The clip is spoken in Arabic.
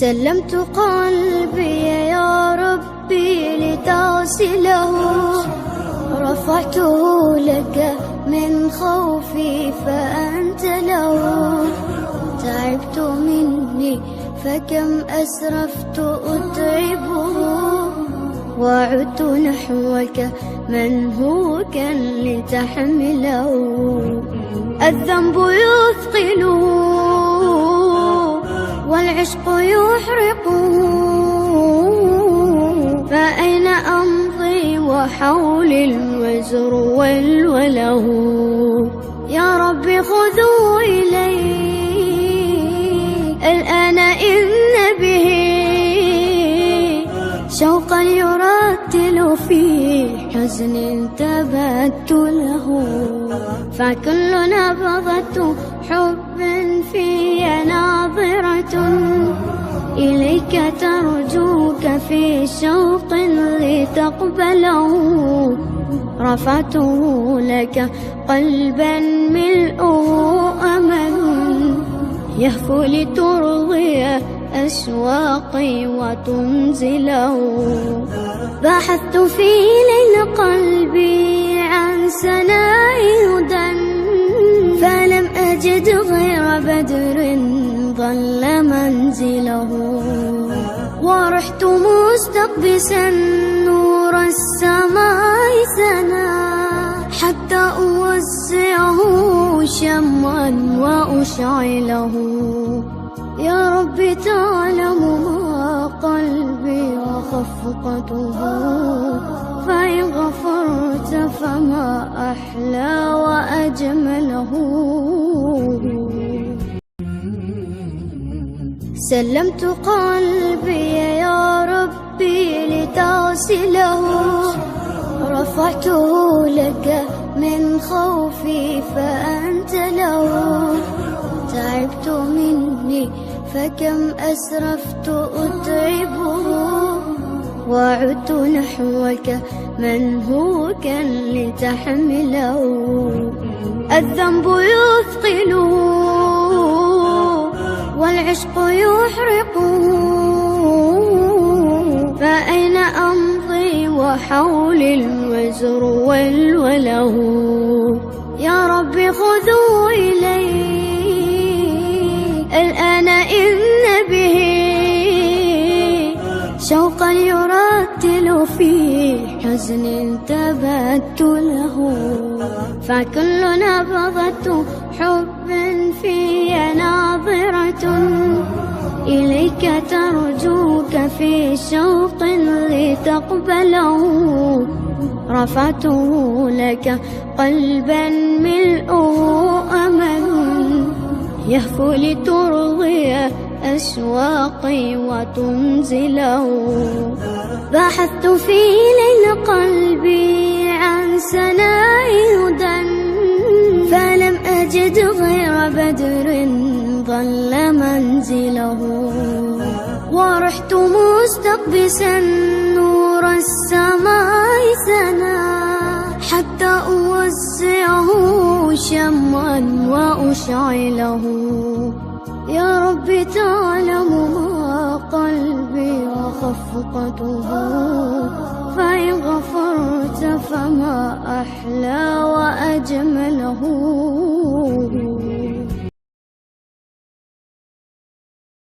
سلمت قلبي يا ربي لتصله، رفعته لك من خوفي فأنت له. تعبت مني فكم أسرفت أتعبه، وعدت نحوك منهوكا لتحمله. الذنب يثقله والعشق يحرقه، فأين أمضي وحولي الوزر والوله. يا ربي خذوا إلي الآن إن به شوقا يرتل في حزن تبت له. فكل نبضة حب في ناظرة إليك ترجوك في شوق لتقبله. رفعته لك قلبا ملؤه أمل يهفو لترضي أشواقي وتنزله. بحثت في ليل قلبي عن سناء هدى، فلم أجد غير بدر ظل منزله. ورحت مستقبسا نور السماء سنا، حتى أوسعه شمعا وأشعله. يا رب تعلم ما قلبي وخفقته، فإن غفرت فما أحلى وأجمله. سلمت قلبي يا ربي لتصله، رفعته لك من خوفي فأنت له. تعبت مني فكم أسرفت أتعبه، وعدت نحوك منهوكا لتحمله. الذنب يثقله والعشق يحرقه، فأين أمضي وحولي الوزر والوله. يا ربي خذوا إلي الآن إن به شوقا يرتل في حزن تبت له. فكل نبضة حب في ناظرة إليك ترجوك في شوق لتقبله. رفعته لك قلبا ملؤه أمل يهفو لترضي أشواقي وتنزله. بحثت في ليل قلبي عن سناء هدى، فلم أجد غير بدر ظل منزله. ورحت مستقبسا نور السماء سنا، حتى أوسعه شمعا وأشعله. يا رب تعلم ما قلبي وخفقته، فإن غفرت فما أحلى وأجمله.